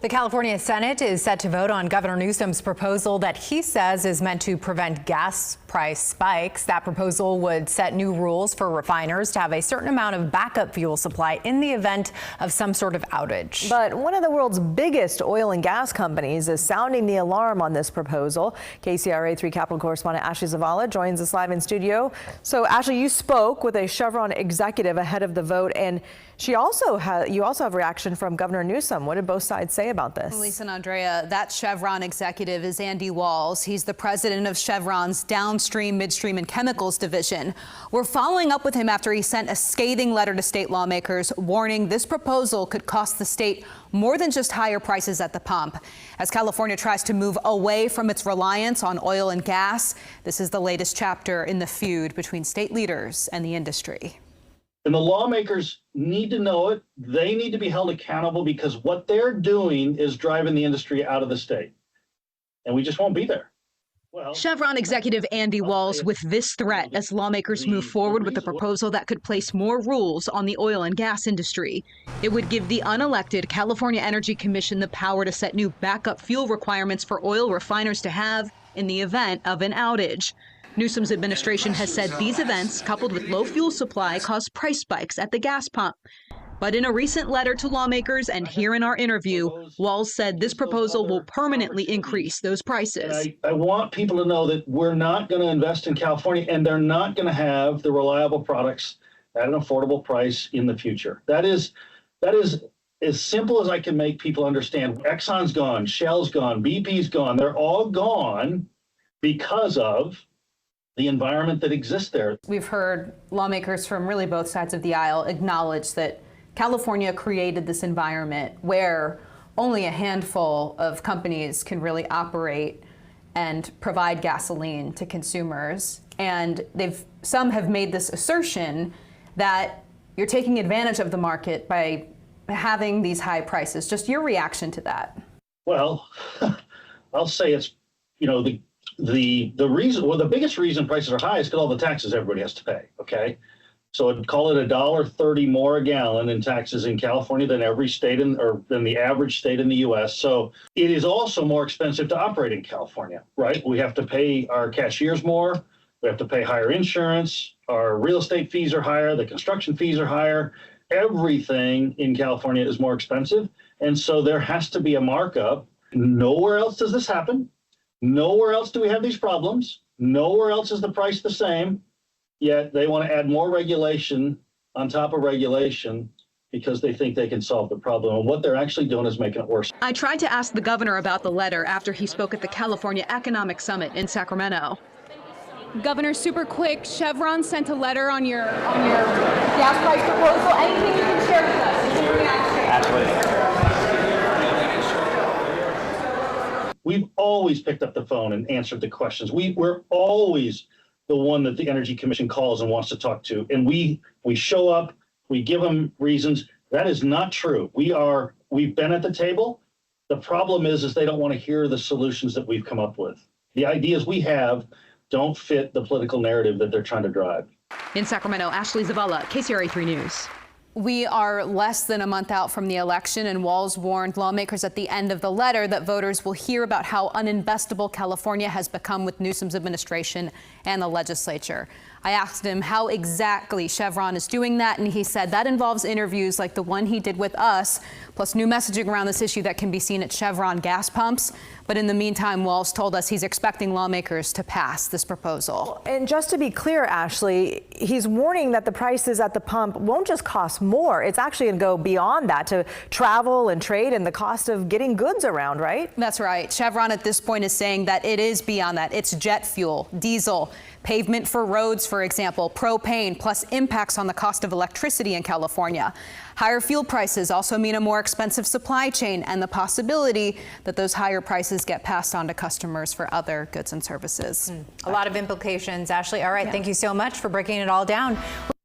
The California Senate is set to vote on Governor Newsom's proposal that he says is meant to prevent gas price spikes. That proposal would set new rules for refiners to have a certain amount of backup fuel supply in the event of some sort of outage. But one of the world's biggest oil and gas companies is sounding the alarm on this proposal. KCRA 3 Capital correspondent Ashley Zavala joins us live in studio. So Ashley, you spoke with a Chevron executive ahead of the vote, and you also have reaction from Governor Newsom. What did both sides say about this? Lisa and Andrea, that Chevron executive is Andy Walls. He's the president of Chevron's downstream, midstream and chemicals division. We're following up with him after he sent a scathing letter to state lawmakers warning this proposal could cost the state more than just higher prices at the pump. As California tries to move away from its reliance on oil and gas, this is the latest chapter in the feud between state leaders and the industry. And the lawmakers need to know it. They need to be held accountable because what they're doing is driving the industry out of the state. And we just won't be there. Well, Chevron executive Andy Walls with this threat as lawmakers move forward with a proposal that could place more rules on the oil and gas industry. It would give the unelected California Energy Commission the power to set new backup fuel requirements for oil refiners to have in the event of an outage. Newsom's administration has said these events, coupled with low fuel supply, cause price spikes at the gas pump. But in a recent letter to lawmakers and here in our interview, Walls said this proposal will permanently increase those prices. I want people to know that we're not going to invest in California and they're not going to have the reliable products at an affordable price in the future. That is as simple as I can make people understand. Exxon's gone, Shell's gone, BP's gone. They're all gone because of the environment that exists there. We've heard lawmakers from really both sides of the aisle acknowledge that California created this environment where only a handful of companies can really operate and provide gasoline to consumers. And some have made this assertion that you're taking advantage of the market by having these high prices. Just your reaction to that? Well, I'll say it's, the reason, well, the biggest reason prices are high is because all the taxes everybody has to pay. Okay, so I'd call it $1.30 more a gallon in taxes in California than every state than the average state in the U.S. So it is also more expensive to operate in California, right? We have to pay our cashiers more. We have to pay higher insurance. Our real estate fees are higher. The construction fees are higher. Everything in California is more expensive, and so there has to be a markup. Nowhere else does this happen. Nowhere else do we have these problems. Nowhere else is the price the same, yet they want to add more regulation on top of regulation because they think they can solve the problem. And what they're actually doing is making it worse. I tried to ask the governor about the letter after he spoke at the California Economic Summit in Sacramento. Governor, super quick, Chevron sent a letter on your gas price proposal. Anything you can share with us? Is your reaction? Absolutely. We've always picked up the phone and answered the questions. We're always the one that the Energy Commission calls and wants to talk to. And we show up, we give them reasons. That is not true. We've been at the table. The problem is they don't want to hear the solutions that we've come up with. The ideas we have don't fit the political narrative that they're trying to drive. In Sacramento, Ashley Zavala, KCRA 3 News. We are less than a month out from the election, and Walls warned lawmakers at the end of the letter that voters will hear about how uninvestable California has become with Newsom's administration and the legislature. I asked him how exactly Chevron is doing that, and he said that involves interviews like the one he did with us, plus new messaging around this issue that can be seen at Chevron gas pumps. But in the meantime, Walls told us he's expecting lawmakers to pass this proposal. And just to be clear, Ashley, he's warning that the prices at the pump won't just cost more. It's actually going to go beyond that to travel and trade and the cost of getting goods around, right? That's right. Chevron at this point is saying that it is beyond that. It's jet fuel, diesel, pavement for roads, for example, propane, plus impacts on the cost of electricity in California. Higher fuel prices also mean a more expensive supply chain and the possibility that those higher prices get passed on to customers for other goods and services. A lot of implications, Ashley. All right, Thank you so much for breaking it all down.